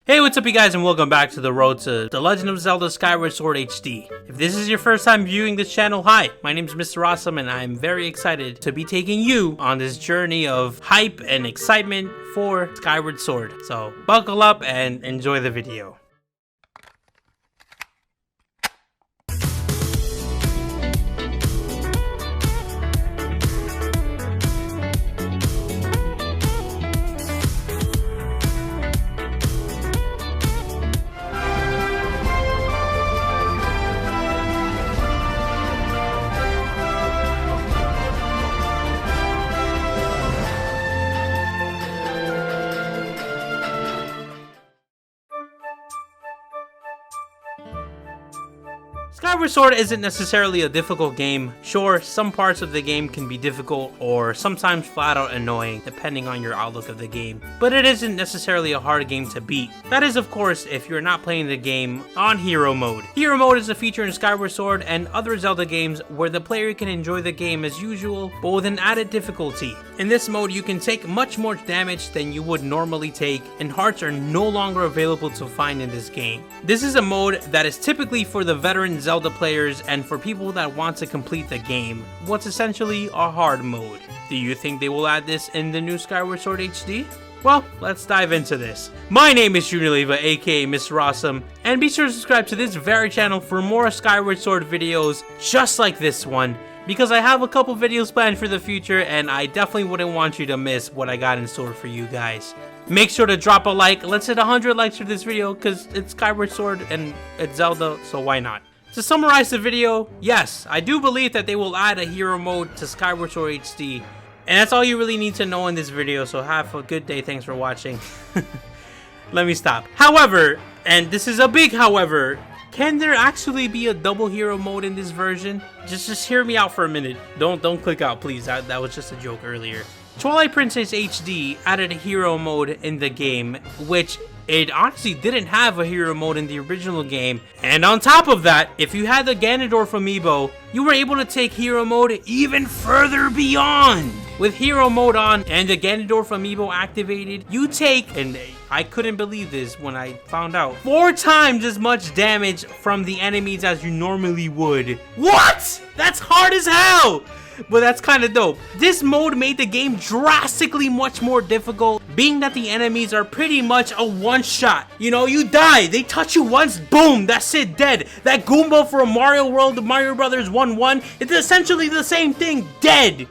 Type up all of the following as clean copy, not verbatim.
Hey, what's up you guys, and welcome back to the road to The Legend of Zelda Skyward Sword HD. If this is your first time viewing this channel, hi, my name is Mr. Awesome and I'm very excited to be taking you on this journey of hype and excitement for Skyward Sword. So buckle up and enjoy the video. Skyward Sword isn't necessarily a difficult game. Sure, some parts of the game can be difficult or sometimes flat out annoying depending on your outlook of the game, but it isn't necessarily a hard game to beat. That is, of course, if you're not playing the game on Hero Mode. Hero Mode is a feature in Skyward Sword and other Zelda games where the player can enjoy the game as usual, but with an added difficulty. In this mode, you can take much more damage than you would normally take, and hearts are no longer available to find in this game. This is a mode that is typically for the veteran Zelda players and for people that want to complete the game, what's essentially a hard mode. Do you think they will add this in the new Skyward Sword HD? Well, let's dive into this. My name is JuniorAlexanderLeiva, aka Mr. Awesome, and be sure to subscribe to this very channel for more Skyward Sword videos just like this one, because I have a couple videos planned for the future and I definitely wouldn't want you to miss what I got in store for you guys. Make sure to drop a like. Let's hit 100 likes for this video because it's Skyward Sword and it's Zelda, so why not? To summarize the video, yes, I do believe that they will add a hero mode to Skyward Sword HD. And that's all you really need to know in this video, so have a good day. Thanks for watching. Let me stop. However, and this is a big however, can there actually be a double hero mode in this version? Just hear me out for a minute. Don't click out, please. That was just a joke earlier. Twilight Princess HD added a hero mode in the game, which it honestly didn't have a hero mode in the original game. And on top of that, if you had the Ganondorf amiibo, you were able to take hero mode even further beyond. With hero mode on and the Ganondorf amiibo activated, you take, and I couldn't believe this when I found out, 4 times as much damage from the enemies as you normally would. What? That's hard as hell! But that's kind of dope. This mode made the game drastically much more difficult, being that the enemies are pretty much a one-shot. You know, you die, they touch you once, boom, that's it, dead. That Goomba from Mario World, Mario Brothers 1-1, it's essentially the same thing, dead.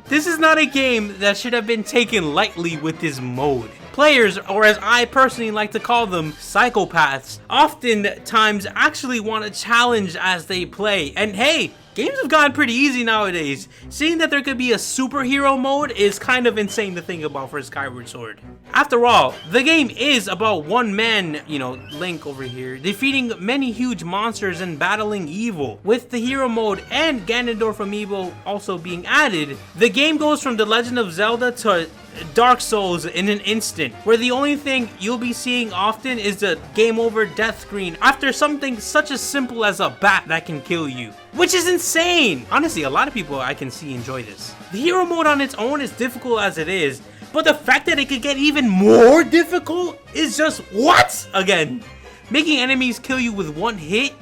This is not a game that should have been taken lightly with this mode. Players, or as I personally like to call them, psychopaths, oftentimes actually want a challenge as they play. And hey, games have gotten pretty easy nowadays. Seeing that there could be a superhero mode is kind of insane to think about for Skyward Sword. After all, the game is about one man, Link over here, defeating many huge monsters and battling evil. With the hero mode and Ganondorf amiibo also being added, the game goes from The Legend of Zelda to Dark Souls in an instant, where the only thing you'll be seeing often is the game over death screen after something such as simple as a bat that can kill you, which is insane. Honestly, a lot of people I can see enjoy this. The hero mode on its own is difficult as it is, but the fact that it could get even more difficult is just what? Again, making enemies kill you with one hit?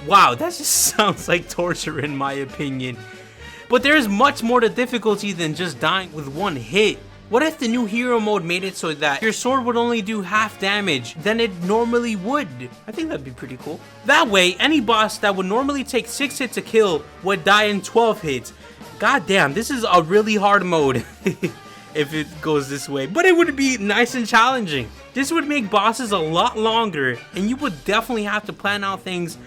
Wow, that just sounds like torture in my opinion. But there's much more to difficulty than just dying with one hit. What if the new hero mode made it so that your sword would only do half damage than it normally would? I think that'd be pretty cool. That way, any boss that would normally take 6 hits to kill would die in 12 hits. God damn, this is a really hard mode if it goes this way. But it would be nice and challenging. This would make bosses a lot longer, and you would definitely have to plan out things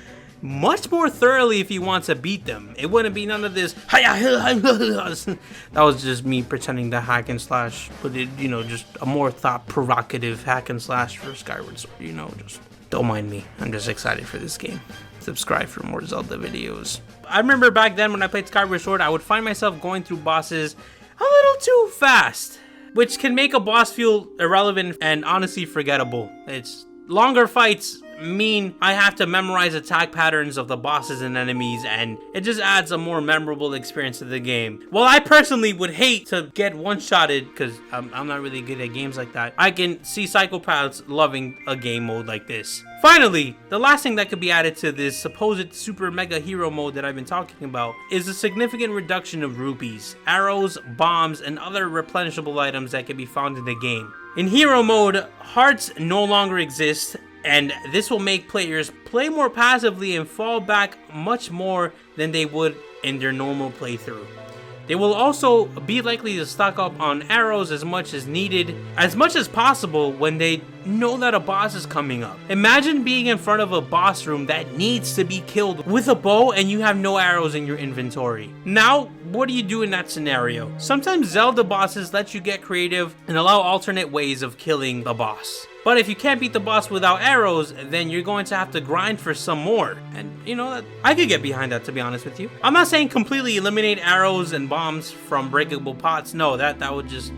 much more thoroughly if you want to beat them. It wouldn't be none of this that was just me pretending to hack and slash, but it, just a more thought-provocative hack and slash for Skyward Sword, just don't mind me. I'm just excited for this game. Subscribe for more Zelda videos. I remember back then when I played Skyward Sword, I would find myself going through bosses a little too fast, which can make a boss feel irrelevant and honestly forgettable. It's longer fights mean I have to memorize attack patterns of the bosses and enemies, and it just adds a more memorable experience to the game. While I personally would hate to get one-shotted, because I'm not really good at games like that, I can see psychopaths loving a game mode like this. Finally, the last thing that could be added to this supposed super mega hero mode that I've been talking about is a significant reduction of rupees, arrows, bombs, and other replenishable items that can be found in the game. In hero mode, hearts no longer exist, and this will make players play more passively and fall back much more than they would in their normal playthrough. They will also be likely to stock up on arrows as much as needed, as much as possible when they know that a boss is coming up. Imagine being in front of a boss room that needs to be killed with a bow and you have no arrows in your inventory. Now, what do you do in that scenario? Sometimes Zelda bosses let you get creative and allow alternate ways of killing the boss. But if you can't beat the boss without arrows, then you're going to have to grind for some more. And you know, I could get behind that, to be honest with you. I'm not saying completely eliminate arrows and bombs from breakable pots. No, that would just,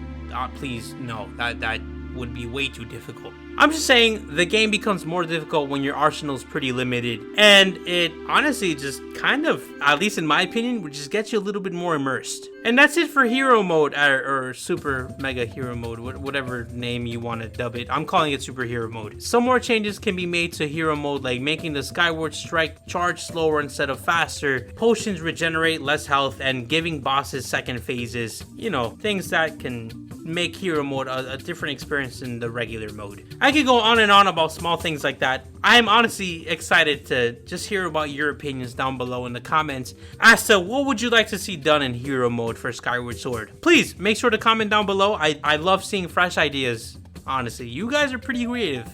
please, no, that would be way too difficult. I'm just saying the game becomes more difficult when your arsenal is pretty limited, and it honestly just kind of, at least in my opinion, would just get you a little bit more immersed. And that's it for hero mode, or super mega hero mode, whatever name you want to dub it. I'm calling it superhero mode. Some more changes can be made to hero mode, like making the Skyward Strike charge slower instead of faster, potions regenerate less health, and giving bosses second phases. You know, things that can make hero mode a different experience than the regular mode. I could go on and on about small things like that. I am honestly excited to just hear about your opinions down below in the comments as to what would you like to see done in hero mode for Skyward Sword. Please make sure to comment down below. I love seeing fresh ideas. Honestly, you guys are pretty creative.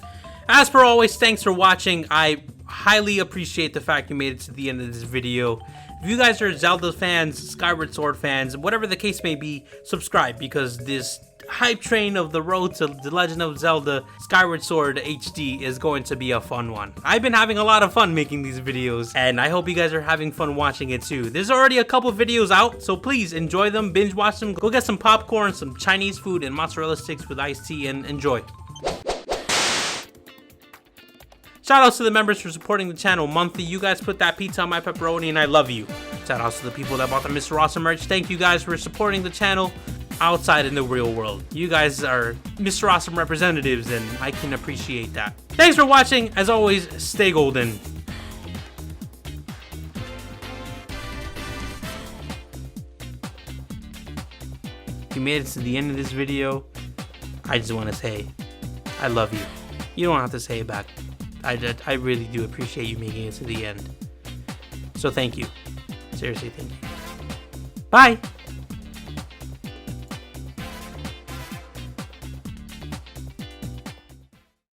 As per always, thanks for watching. I highly appreciate the fact you made it to the end of this video. If you guys are Zelda fans, Skyward Sword fans, whatever the case may be, subscribe, because this hype train of the road to The Legend of Zelda Skyward Sword HD is going to be a fun one. I've been having a lot of fun making these videos, and I hope you guys are having fun watching it too. There's already a couple videos out, so please enjoy them, binge watch them, go get some popcorn, some Chinese food, and mozzarella sticks with iced tea, and enjoy. Shoutouts to the members for supporting the channel monthly. You guys put that pizza on my pepperoni and I love you. Shoutouts to the people that bought the Mr. Awesome merch. Thank you guys for supporting the channel outside in the real world. You guys are Mr. Awesome representatives and I can appreciate that. Thanks for watching. As always, stay golden. If you made it to the end of this video, I just want to say, I love you. You don't have to say it back. I really do appreciate you making it to the end. So thank you. Seriously, thank you. Bye!